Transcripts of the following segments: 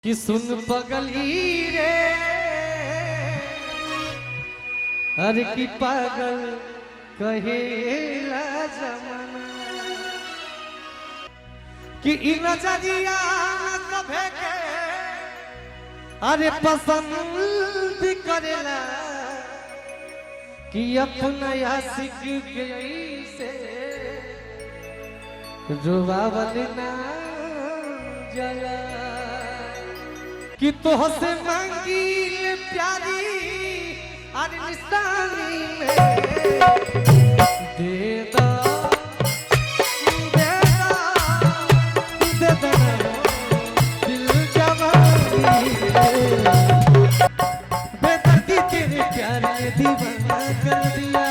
कि सुन पगली रे अरे कि पागल कहेला जमाना कि इ नजरिया सभे के अरे पसंद करेला कि अपना आशिक के से रुवावल ना जला कि तोहसे मांगी प्यारी अरे निशानी में दे दो दे दो दे दो दिल जवानी बेदर्दी तेरे प्यार ने दीवाना कर दिया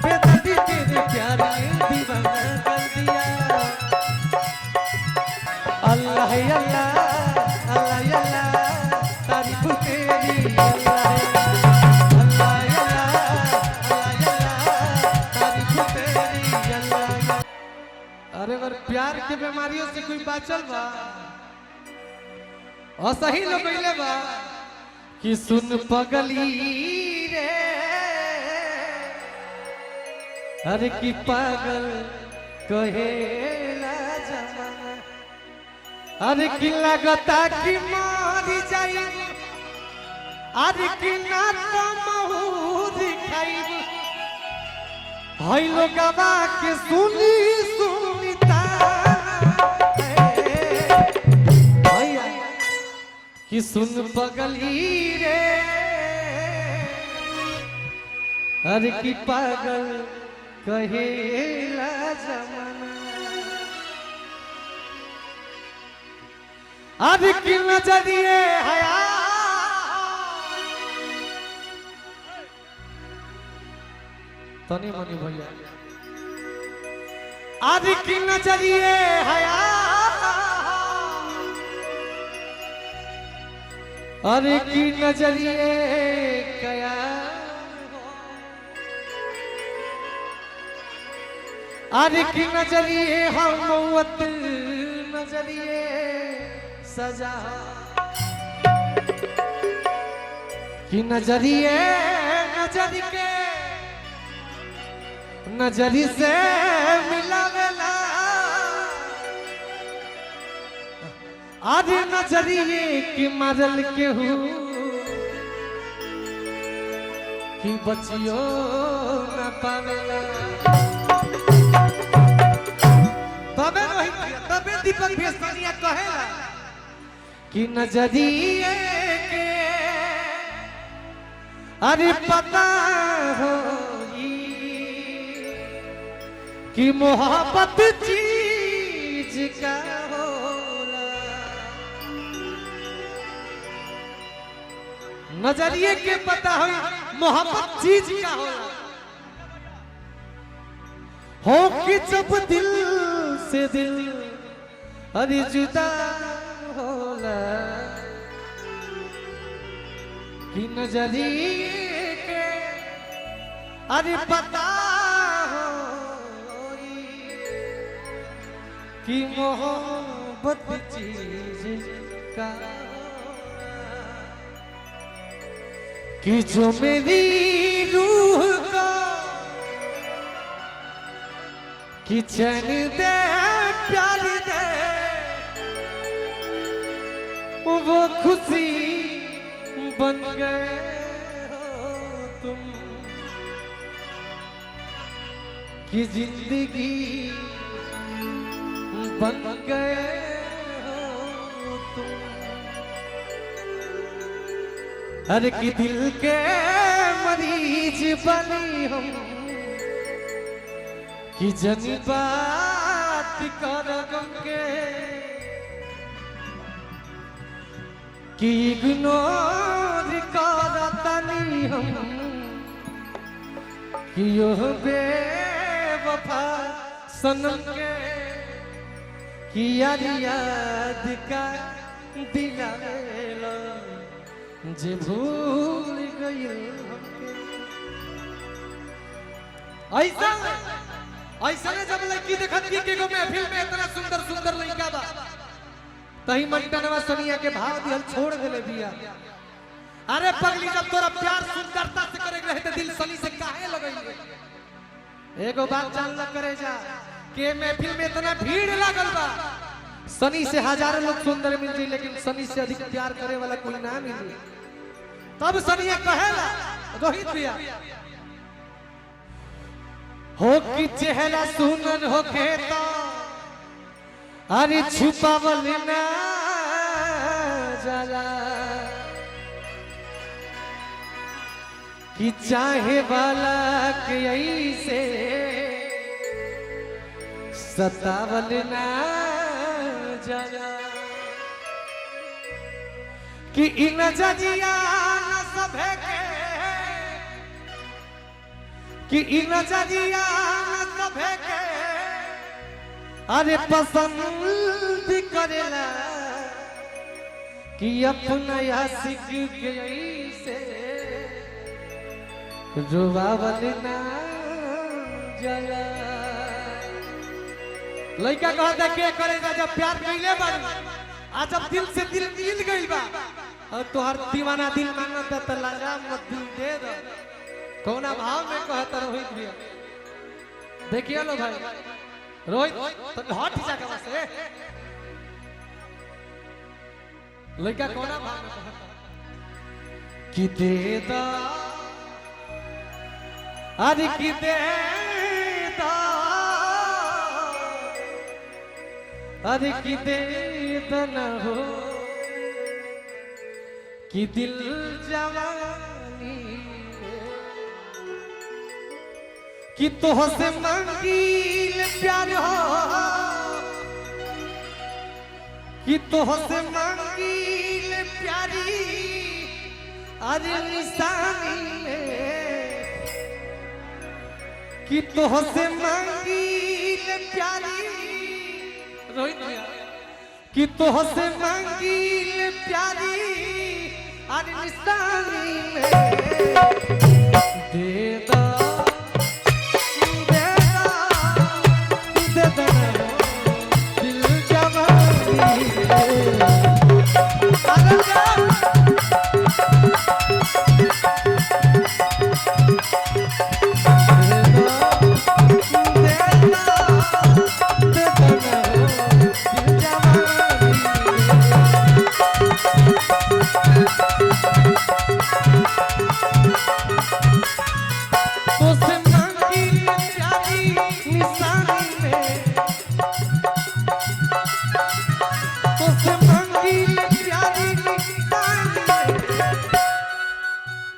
बेदर्दी तेरे प्यार ने दीवाना कर दिया अल्लाह अल्लाह अल्लाह अल्लाह तारीफ तेरी अल्लाह अल्लाह अल्लाह तारीफ तेरी अल्लाह। अरे अगर प्यार के बीमारियों से कोई बाचल बा और सही लोग कहले बा कि सुन पगली रे अरे कि पागल कहेला जमाना अरे कि लगता कि मारी जाई अरे कि ना तो महूर खाई भाई लोग गवा के सुनी सुनीता भैया कि सुन पगली रे अरे कि पागल कहेला जमाना आज की नजरिए हया तनी मनी भैया आज की नजरिए हया अरे की नजरिए कया आज की नजरिए हम मौत नजरिए सजा कि नजरिए नजर के नजरी से मिलावेला आज नजरिए कि मरल के हूँ कि बचियो न पावेला तबे रोहित तबे दीपक भेस्तानिया कहेला कि नजरिए के अरे पता हो कि मोहब्बत चीज का होला नजरिए के पता हो मोहब्बत चीज का होला हो कि जब दिल से दिल अरे जुदा होला कि नजरिए के अरे पता हो कि मोहब्बत चीज का कि जो मेरी रूह को कि चैन दे प्यार दे वो खुशी बन गए हो तुम कि जिंदगी बन गए हो तुम हर की दिल के मरीज बनी हम कि जनी बात कर गंगे कि इग्नोर करतनी हम कि यो बेवफा सनम के कि याद का दिलावेला जे भूल गई हमके ऐसा ऐसा ने जब लड़की देखत की के गो महफिल में इतना सुंदर सुंदर लड़का बा तही मंटनवा सनिया के भाव दिल छोड़ देले बिया। अरे पगली जब तोरा प्यार सुंदरता से करे रहे त दिल सनी से काहे लगइले। एगो बात जान ल करे जा के महफिल में इतना भीड़ लागल बा सनी से हजारों लोग सुंदर मिल जाई लेकिन सनी से अधिक प्यार करे वाला कोई ना मिली। तब सनिया कहेला रोहित भैया हो कि चेहरा सुनर हो के तो अरे छुपावल ना जाला कि चाहे वाला के ऐसे सतावल ना जाला कि इन जजिया न सभे के कि इन जजिया न सभे के अरे पसंद करेला कि अपना आशिक के ऐसे रुवावल ना जाला। लड़का कहता के करेगा जब प्यार कइले बार आज जब दिल से दिल मिल गइल बा और तोहर दीवाना दिल मांगता त लगा मत दिल दे दो। कौना भाव में कहता रोहित भैया देखिए लो भाई रोहित तो हट जा के बस लड़का कौना भाव में कहता कि दे दो अरे कि दे दो अरे कि दे दो न हो कि दिल जवानी कि तोह से मांगील प्यार हो कि तोह से मांगील प्यारी अरे निशानी कि तोह से मांगील प्यारी रोहित भैया कि तोह से मांगील प्यारी अरे निशानी दे दो दिल जवानी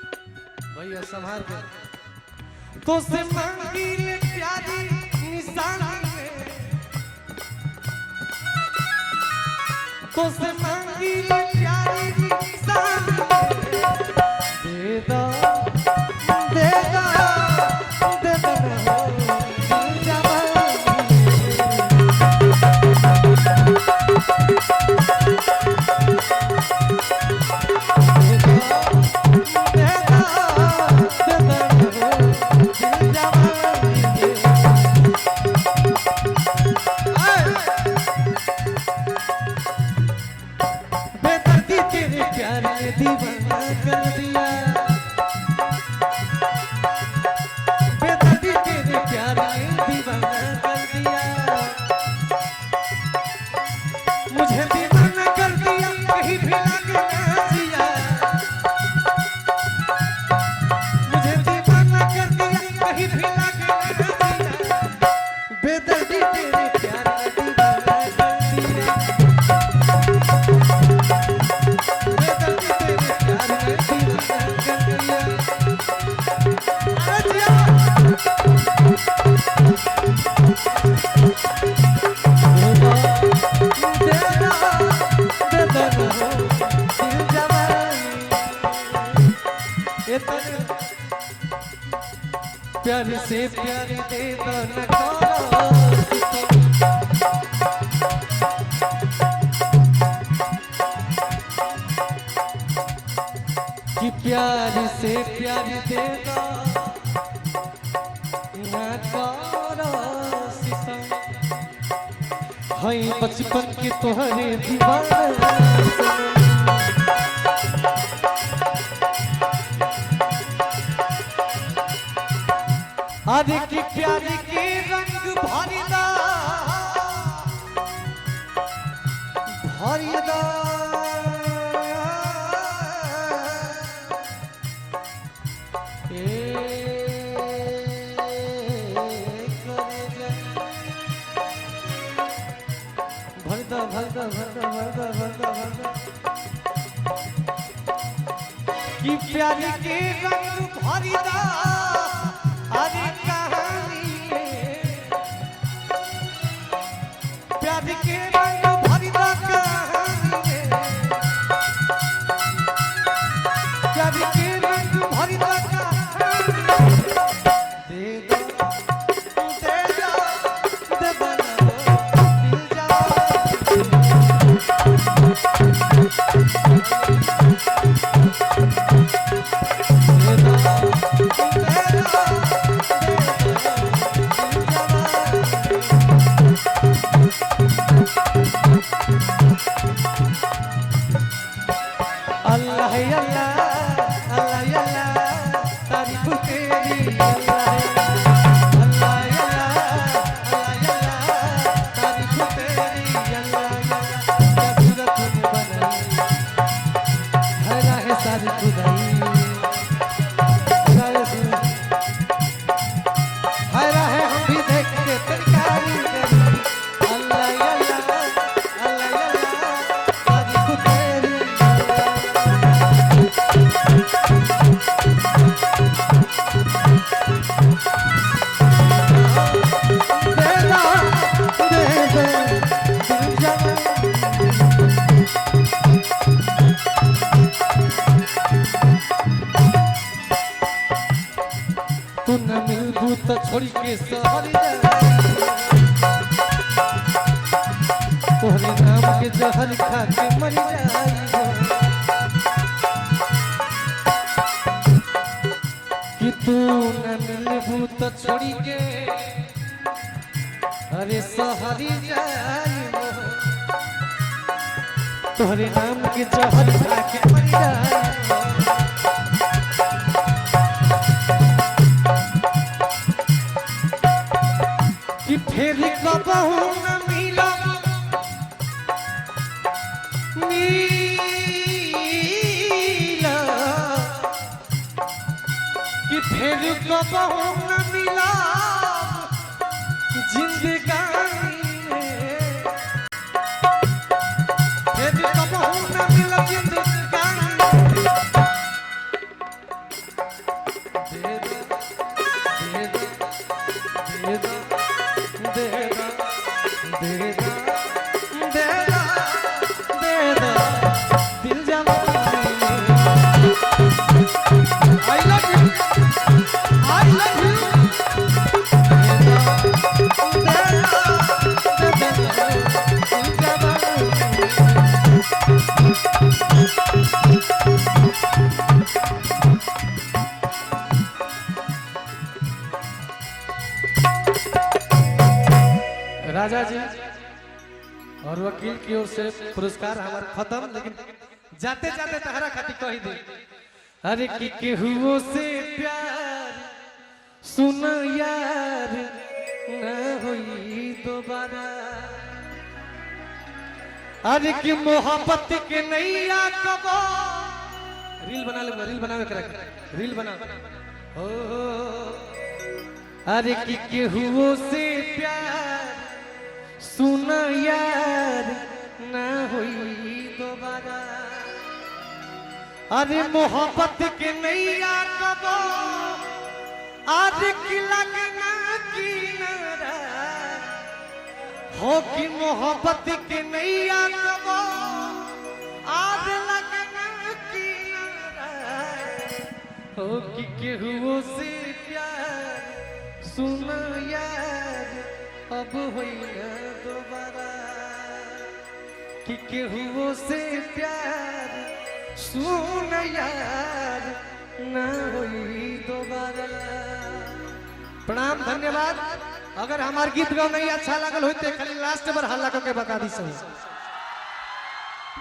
संभाल के तो से मांगी प्यारी निशानी में तो से मांगी प्यारी निशानी दे दो दे दो दे दो दिल जवानी बेदर्दी तेरे प्यार ने दीवाना कर दिया बेदर्दी तेरे प्यार ने दीवाना कर दिया मुझे दीवाना कर दिया कहीं भी लगे ना जिया मुझे दीवाना कर दिया कहीं भी लगे ना जिया बेदर्दी तेरे प्यार ने दीवाना कर दिया प्यार से प्यार दे दो न कि प्यार से प्यार दे दो न करो हई बचपन के तोहरे दीवाना अरे की प्यार के रंग भरिदा भरिदा भरदा भरदा भरदा भरदा भरदा भरदा की प्यार के रंग भरिदा अरे कहानी प्यार के रंग भरिदा कहानी प्यार के रंग भरिदा कहानी दे दो दे दो दे बना दिल जा अल्लाह अल्लाह अल्लाह अल्लाह तारीफ तेरी अल्लाह अल्लाह अल्लाह अल्लाह तारीफ तेरी अल्लाह क्या सूरत में बनाई हरा है सारी खुदाई हरा है हम भी देख के तरकारी अल्लाह अल्लाह अल्लाह अल्लाह तारीफ तेरी तू न मिलबू तो छोड़ी के सहरी तोहरे नाम के जहर खा के मर जाई कि तू न मिलबू तो छोड़ी के अरे सहरी जाई तोहरे नाम के जहर खा के मर जाई कि फिर कबहू न मिला मिला कि फिर कबहू न मिला जिंदगानी में फिर कबहू न मिला जिंदगानी दे दो दे दो दे दो देगा देगा देगा देगा दिल जाना I love you I love you राजा जी और वकील की ओर से पुरस्कार हमारा खत्म लेकिन जाते जाते तहरा खाती कही दे अरे की केहुओ से प्यार सुन यार न होई दोबारा अरे की मोहब्बत के नैया कबो रील बना ले रील बनावे कर रील बना ओ अरे की केहुओ से प्यार सुन यार न होई दोबारा अरे मोहब्बत के नैया कबो आज की लगना किनारा हो कि मोहब्बत के नैया कबो आज लगना किनारा हो कि केहुओ से प्यार सुन यार अब होई ना दोबारा कि केहुओ से प्यार सुन यार ना होई दोबारा। प्रणाम धन्यवाद। अगर हमार गीत गाओ नहीं अच्छा लागल होते खाली लास्ट बार हल्ला करके बता दी सही।